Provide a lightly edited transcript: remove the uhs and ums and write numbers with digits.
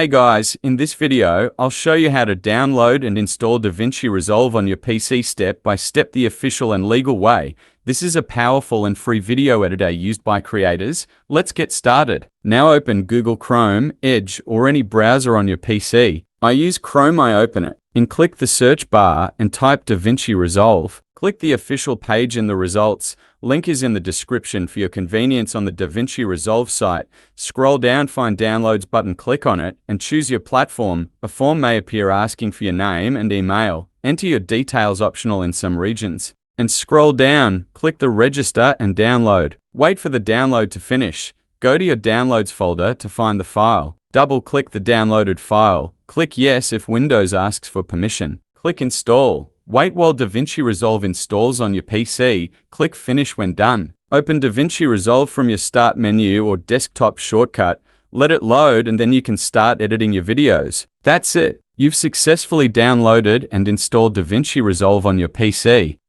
Hey guys, in this video, I'll show you how to download and install DaVinci Resolve on your PC step by step the official and legal way. This is a powerful and free video editor used by creators. Let's get started. Now open Google Chrome, Edge, or any browser on your PC. I use Chrome. I open it and click the search bar and type DaVinci Resolve. Click the official page in the results. Link is in the description for your convenience on the DaVinci Resolve site. Scroll down, find Downloads button, click on it, and choose your platform. A form may appear asking for your name and email. Enter your details, optional in some regions. And scroll down, click the Register and Download. Wait for the download to finish. Go to your Downloads folder to find the file. Double-click the downloaded file. Click Yes if Windows asks for permission. Click Install. Wait while DaVinci Resolve installs on your PC. Click Finish when done. Open DaVinci Resolve from your Start menu or desktop shortcut. Let it load and then you can start editing your videos. That's it. You've successfully downloaded and installed DaVinci Resolve on your PC.